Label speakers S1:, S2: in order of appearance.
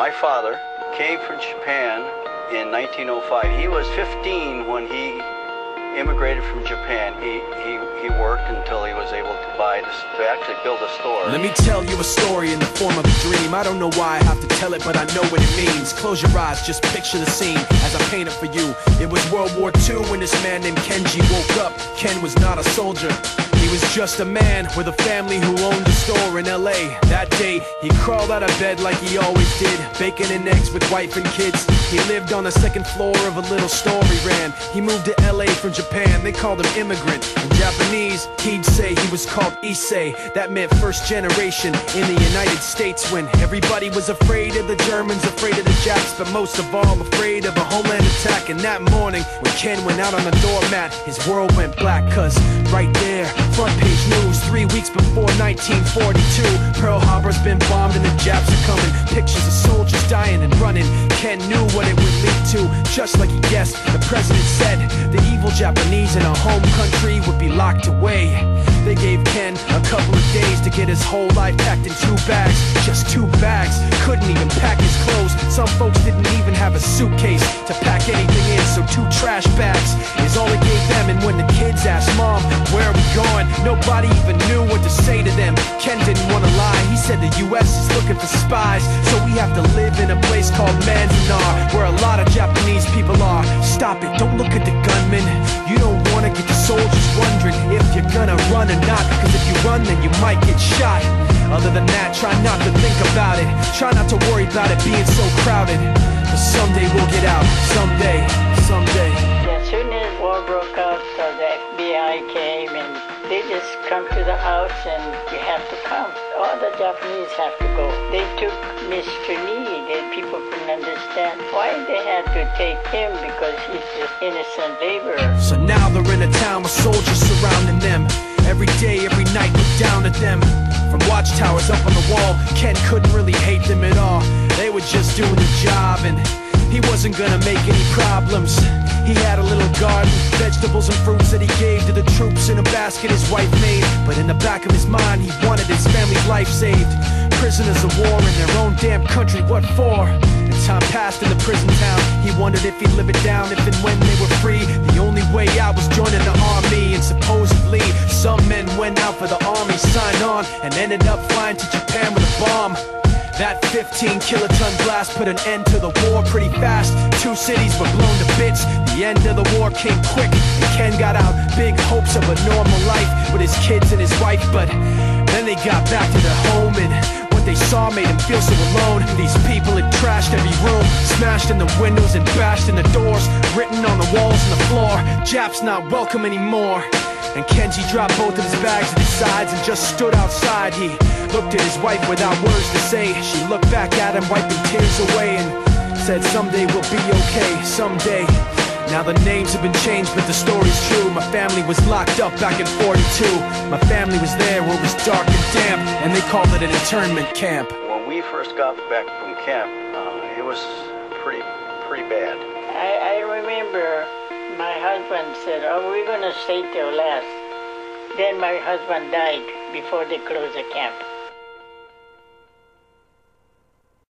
S1: My father came from Japan in 1905. He was 15 when he immigrated from Japan. He worked until he was able to to actually build a store.
S2: Let me tell you a story in the form of a dream. I don't know why I have to tell it, but I know what it means. Close your eyes, just picture the scene as I paint it for you. It was World War II when this man named Kenji woke up. Ken was not a soldier. He was just a man with a family who owned a store in LA. That day, he crawled out of bed like he always did, bacon and eggs with wife and kids. He lived on the second floor of a little store he ran. He moved to LA from Japan, they called him immigrant. In Japanese, he'd say he was called Issei. That meant first generation in the United States, when everybody was afraid of the Germans, afraid of the Japs, but most of all afraid of a homeland attack. And that morning, when Ken went out on the doormat, his world went black, cause right there, front page news, 3 weeks before 1942, Pearl Harbor's been bombed and the Japs are coming. Pictures of soldiers dying and running. Ken knew what it would lead to, just like he guessed. The president said the evil Japanese in our home country would be locked away. They gave Ken a couple of days to get his whole life packed in 2 bags. Just 2 bags, couldn't even pack his clothes. Some folks didn't even have a suitcase to pack anything in, so 2 trash bags is all he gave them. And when the kids asked Mom, where are we going, nobody even knew what to say to them. Ken didn't want to lie, he said the US is looking for spies, so we have to live in a place called Manzanar, where a lot of Japanese people are. Stop it, don't look at the gunmen. You don't want to get the soldiers wondering if you're gonna run or not, cause if you run then you might get shot. Other than that, try not to think about it. Try not to worry about it being so crowded, but someday we'll get out. Someday, someday.
S3: As soon as war broke out, the FBI came and they just come to the house and you have to come. All the Japanese have to go. They took Mr. Need and people couldn't understand why they had to take him, because he's just innocent laborer.
S2: So now they're in a town with soldiers surrounding them. Every day, every night, look down at them. From watchtowers up on the wall, Ken couldn't really hate them at all. They were just doing the job and he wasn't gonna make any problems. He had a little garden, vegetables and fruits that he gave to the troops in a basket his wife made. But in the back of his mind, he wanted his family's life saved. Prisoners of war in their own damn country, what for? As time passed in the prison town, he wondered if he'd live it down if and when they were free. The only way out was joining the army, and supposedly some men went out for the army, signed on, and ended up flying to Japan with a bomb. That 15-kiloton blast put an end to the war pretty fast. 2 cities were blown to bits. The end of the war came quick, and Ken got out big hopes of a normal life with his kids and his wife. But then they got back to their home, and what they saw made him feel so alone. These people had trashed every room, smashed in the windows and bashed in the doors, written on the walls and the floor, Japs not welcome anymore. And Kenji dropped both of his bags at his sides and just stood outside. He looked at his wife without words to say. She looked back at him, wiping tears away, and said, someday we'll be okay, someday. Now the names have been changed, but the story's true. My family was locked up back in '42. My family was there where it was dark and damp, and they called it an internment camp.
S1: When we first got back from camp, it was pretty bad.
S3: I remember my husband said, oh, we're going to stay till last. Then my husband died before they closed the camp.